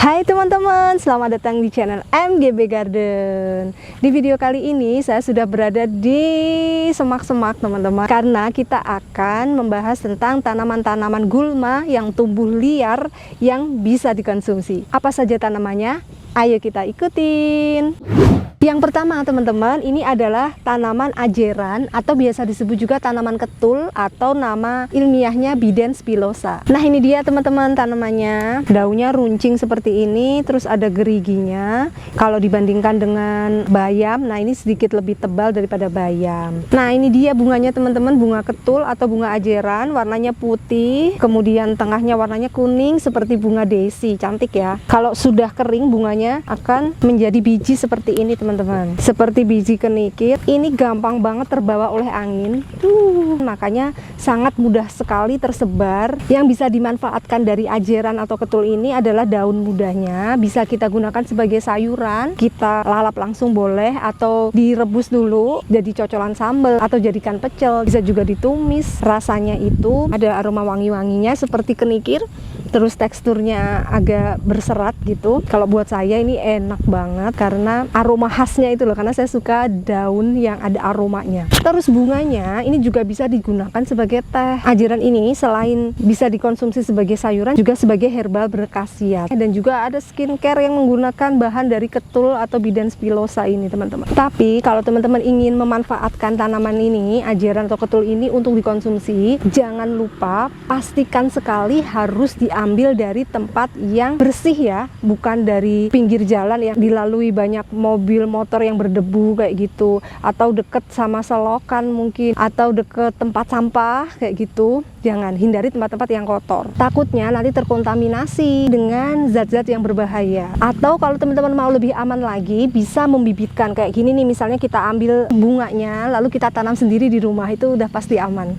Hai teman-teman, selamat datang di channel MGB Garden. Di video kali ini saya sudah berada di semak-semak teman-teman, karena kita akan membahas tentang tanaman-tanaman gulma yang tumbuh liar yang bisa dikonsumsi. Apa saja tanamannya? Ayo kita ikutin. Yang pertama teman-teman, ini adalah tanaman ajeran atau biasa disebut juga tanaman ketul atau nama ilmiahnya Bidens pilosa. Nah ini dia teman-teman tanamannya, daunnya runcing seperti ini, terus ada geriginya. Kalau dibandingkan dengan bayam, nah ini sedikit lebih tebal daripada bayam. Nah ini dia bunganya teman-teman, bunga ketul atau bunga ajeran, warnanya putih, kemudian tengahnya warnanya kuning seperti bunga daisy, cantik ya. Kalau sudah kering bunganya akan menjadi biji seperti ini teman-teman, seperti biji kenikir. Ini gampang banget terbawa oleh angin, makanya sangat mudah sekali tersebar. Yang bisa dimanfaatkan dari ajeran atau ketul ini adalah daun mudanya, bisa kita gunakan sebagai sayuran, kita lalap langsung boleh, atau direbus dulu jadi cocolan sambal, atau jadikan pecel, bisa juga ditumis. Rasanya itu ada aroma wangi-wanginya seperti kenikir, terus teksturnya agak berserat gitu. Kalau buat saya ini enak banget karena aroma khasnya itu loh, karena saya suka daun yang ada aromanya. Terus bunganya ini juga bisa digunakan sebagai teh. Ajeran ini selain bisa dikonsumsi sebagai sayuran, juga sebagai herbal berkhasiat. Dan juga ada skincare yang menggunakan bahan dari ketul atau Bidens pilosa ini teman-teman. Tapi kalau teman-teman ingin memanfaatkan tanaman ini, ajeran atau ketul ini untuk dikonsumsi, jangan lupa pastikan sekali harus diambil dari tempat yang bersih ya, bukan dari pinggir jalan yang dilalui banyak mobil motor yang berdebu kayak gitu, atau deket sama selokan mungkin, atau deket tempat sampah kayak gitu. Jangan, hindari tempat-tempat yang kotor, takutnya nanti terkontaminasi dengan zat-zat yang berbahaya. Atau kalau teman-teman mau lebih aman lagi, bisa membibitkan kayak gini nih, misalnya kita ambil bunganya lalu kita tanam sendiri di rumah, itu udah pasti aman.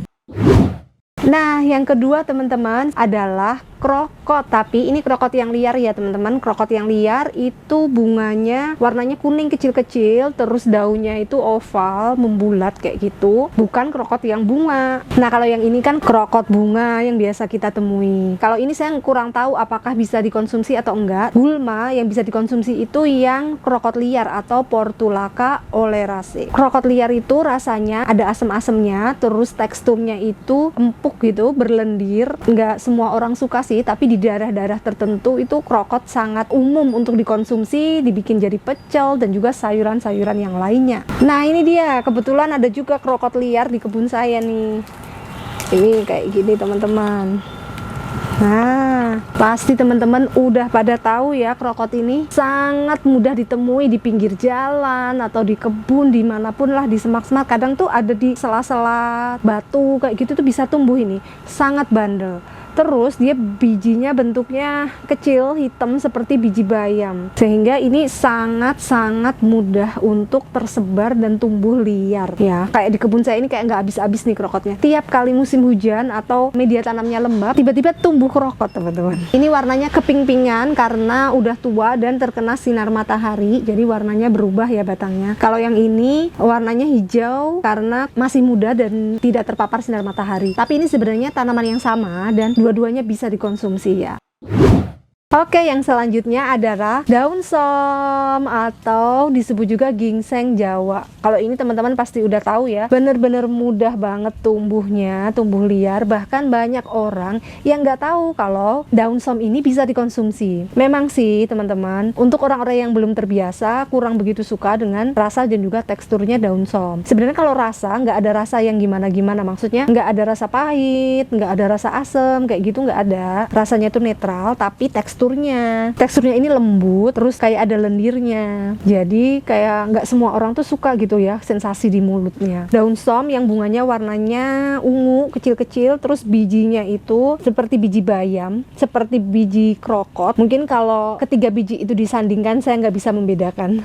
Nah yang kedua teman-teman adalah krokot, tapi ini krokot yang liar ya teman-teman. Krokot yang liar itu bunganya warnanya kuning kecil-kecil, terus daunnya itu oval membulat kayak gitu, bukan krokot yang bunga. Nah kalau yang ini kan krokot bunga yang biasa kita temui. Kalau ini saya kurang tahu apakah bisa dikonsumsi atau enggak. Gulma yang bisa dikonsumsi itu yang krokot liar atau Portulaca oleracea. Krokot liar itu rasanya ada asam-asamnya, terus teksturnya itu empuk gitu, berlendir. Enggak semua orang suka sih, tapi di daerah-daerah tertentu itu krokot sangat umum untuk dikonsumsi, dibikin jadi pecel dan juga sayuran-sayuran yang lainnya. Nah ini dia, kebetulan ada juga krokot liar di kebun saya nih. Ini kayak gini teman-teman. Nah pasti teman-teman udah pada tahu ya, krokot ini sangat mudah ditemui di pinggir jalan atau di kebun, dimanapun lah, di semak-semak. Kadang tuh ada di sela-sela batu kayak gitu tuh bisa tumbuh ini, sangat bandel. Terus dia bijinya bentuknya kecil, hitam seperti biji bayam, sehingga ini sangat-sangat mudah untuk tersebar dan tumbuh liar ya. Kayak di kebun saya ini kayak nggak habis-habis nih krokotnya. Tiap kali musim hujan atau media tanamnya lembab, tiba-tiba tumbuh krokot teman-teman. Ini warnanya keping-pingan karena udah tua dan terkena sinar matahari, jadi warnanya berubah ya batangnya. Kalau yang ini warnanya hijau karena masih muda dan tidak terpapar sinar matahari. Tapi ini sebenarnya tanaman yang sama dan dua-duanya bisa dikonsumsi ya. Oke, yang selanjutnya adalah daun som atau disebut juga ginseng Jawa. Kalau ini teman-teman pasti udah tahu ya, bener-bener mudah banget tumbuhnya, tumbuh liar. Bahkan banyak orang yang nggak tahu kalau daun som ini bisa dikonsumsi. Memang sih teman-teman, untuk orang-orang yang belum terbiasa, kurang begitu suka dengan rasa dan juga teksturnya daun som. Sebenarnya kalau rasa, nggak ada rasa yang gimana-gimana, maksudnya nggak ada rasa pahit, nggak ada rasa asam, kayak gitu nggak ada. Rasanya itu netral, tapi teksturnya ini lembut, terus kayak ada lendirnya. Jadi kayak nggak semua orang tuh suka gitu ya sensasi di mulutnya. Daun som yang bunganya warnanya ungu kecil-kecil, terus bijinya itu seperti biji bayam, seperti biji krokot. Mungkin kalau ketiga biji itu disandingkan saya nggak bisa membedakan.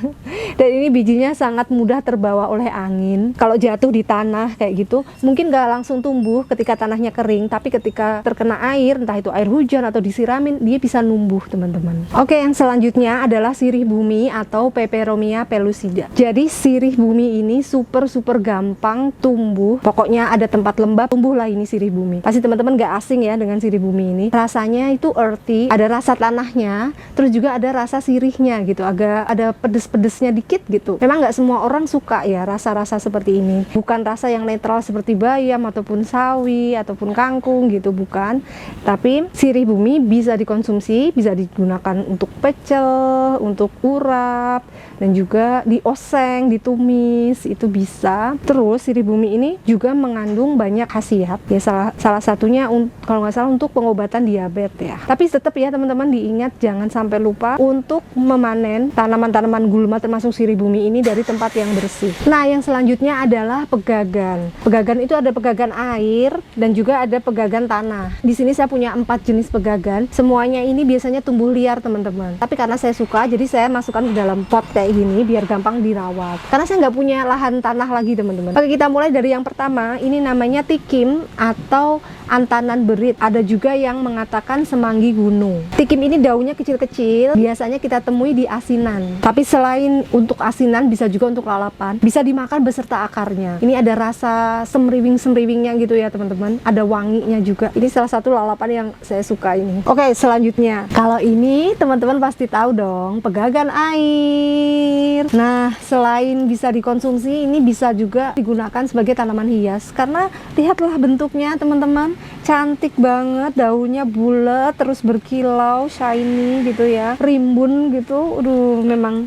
Dan ini bijinya sangat mudah terbawa oleh angin. Kalau jatuh di tanah kayak gitu mungkin nggak langsung tumbuh ketika tanahnya kering, tapi ketika terkena air, entah itu air hujan atau disiramin, dia bisa numbuh tumbuh, teman-teman. Oke, yang selanjutnya adalah sirih bumi atau Peperomia pellucida. Jadi sirih bumi ini super gampang tumbuh. Pokoknya ada tempat lembab, tumbuhlah ini sirih bumi. Pasti teman-teman gak asing ya dengan sirih bumi ini. Rasanya itu earthy, ada rasa tanahnya, terus juga ada rasa sirihnya gitu, agak ada pedes-pedesnya dikit gitu. Memang gak semua orang suka ya rasa-rasa seperti ini. Bukan rasa yang netral seperti bayam ataupun sawi ataupun kangkung gitu, bukan. Tapi sirih bumi bisa dikonsumsi, bisa digunakan untuk pecel, untuk urap, dan juga dioseng, ditumis, itu bisa. Terus sirih bumi ini juga mengandung banyak khasiat ya, salah satunya kalau nggak salah untuk pengobatan diabetes ya. Tapi tetap ya teman-teman, diingat jangan sampai lupa untuk memanen tanaman-tanaman gulma termasuk sirih bumi ini dari tempat yang bersih. Nah, yang selanjutnya adalah pegagan. Pegagan itu ada pegagan air dan juga ada pegagan tanah. Di sini saya punya 4 jenis pegagan. Semuanya ini biasanya tumbuh liar, teman-teman. Tapi karena saya suka, jadi saya masukkan ke dalam pot kayak gini biar gampang dirawat. Karena saya nggak punya lahan tanah lagi, teman-teman. Oke, kita mulai dari yang pertama. Ini namanya tikim atau antanan berit. Ada juga yang mengatakan semanggi gunung. Tikim ini daunnya kecil-kecil, biasanya kita temui di asinan. Tapi selain untuk asinan, bisa juga untuk lalapan. Bisa dimakan beserta akarnya. Ini ada rasa semriwing-semriwingnya gitu ya, teman-teman. Ada wanginya juga. Ini salah satu lalapan yang saya suka ini. Oke, selanjutnya. Kalau ini teman-teman pasti tahu dong, pegagan air. Nah, selain bisa dikonsumsi, ini bisa juga digunakan sebagai tanaman hias. Karena lihatlah bentuknya, teman-teman. Cantik banget, daunnya bulat, terus berkilau, shiny gitu ya, rimbun gitu. Aduh, memang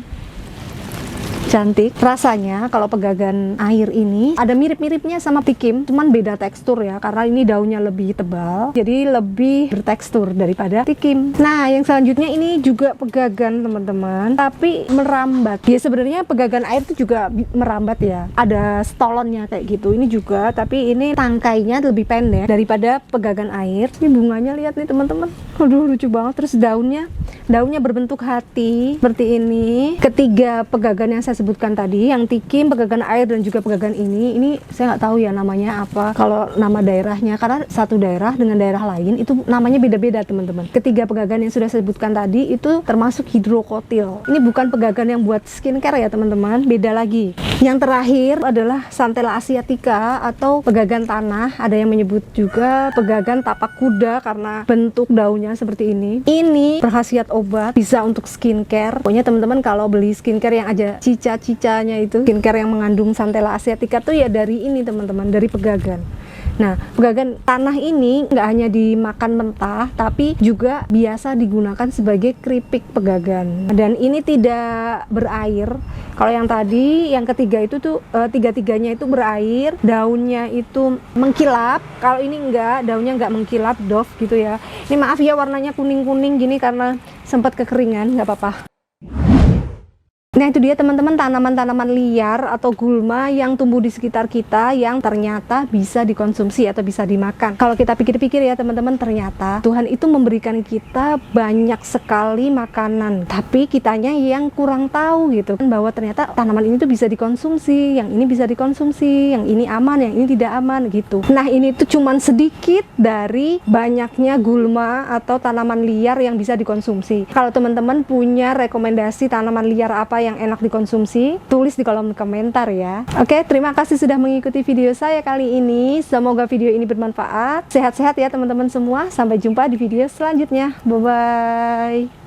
cantik. Rasanya kalau pegagan air ini ada mirip-miripnya sama tikim, cuman beda tekstur ya, karena ini daunnya lebih tebal, jadi lebih bertekstur daripada tikim. Nah, yang selanjutnya ini juga pegagan, teman-teman, tapi merambat. Ya, sebenarnya pegagan air itu juga merambat ya, ada stolonnya kayak gitu. Ini juga, tapi ini tangkainya lebih pendek daripada pegagan air. Ini bunganya, lihat nih teman-teman, aduh lucu banget. Terus daunnya berbentuk hati seperti ini. Ketiga pegagan yang saya sebutkan tadi, yang tikim, pegagan air, dan juga pegagan ini saya nggak tahu ya namanya apa, kalau nama daerahnya, karena satu daerah dengan daerah lain itu namanya beda-beda, teman-teman. Ketiga pegagan yang sudah saya sebutkan tadi itu termasuk hidrokotil. Ini bukan pegagan yang buat skincare ya, teman-teman, beda lagi. Yang terakhir adalah Santella asiatica atau pegagan tanah. Ada yang menyebut juga pegagan tapak kuda karena bentuk daunnya seperti ini. Ini berkhasiat obat, bisa untuk skincare. Pokoknya teman-teman kalau beli skincare yang ada cica-cicanya itu, skincare yang mengandung Santella asiatica tuh ya dari ini, teman-teman, dari pegagan. Nah, pegagan tanah ini nggak hanya dimakan mentah, tapi juga biasa digunakan sebagai keripik pegagan. Dan ini tidak berair. Kalau yang tadi, yang ketiga itu tuh tiga-tiganya itu berair, daunnya itu mengkilap. Kalau ini enggak, daunnya nggak mengkilap, doff gitu ya. Ini maaf ya warnanya kuning-kuning gini karena sempat kekeringan, nggak apa-apa. Nah, itu dia teman-teman, tanaman-tanaman liar atau gulma yang tumbuh di sekitar kita yang ternyata bisa dikonsumsi atau bisa dimakan. Kalau kita pikir-pikir ya teman-teman, ternyata Tuhan itu memberikan kita banyak sekali makanan, tapi kitanya yang kurang tahu gitu kan, bahwa ternyata tanaman ini tuh bisa dikonsumsi, yang ini bisa dikonsumsi, yang ini aman, yang ini tidak aman gitu. Nah, ini tuh cuman sedikit dari banyaknya gulma atau tanaman liar yang bisa dikonsumsi. Kalau teman-teman punya rekomendasi tanaman liar apa yang enak dikonsumsi, tulis di kolom komentar ya. Oke, terima kasih sudah mengikuti video saya kali ini. Semoga video ini bermanfaat. Sehat-sehat ya teman-teman semua. Sampai jumpa di video selanjutnya. Bye-bye.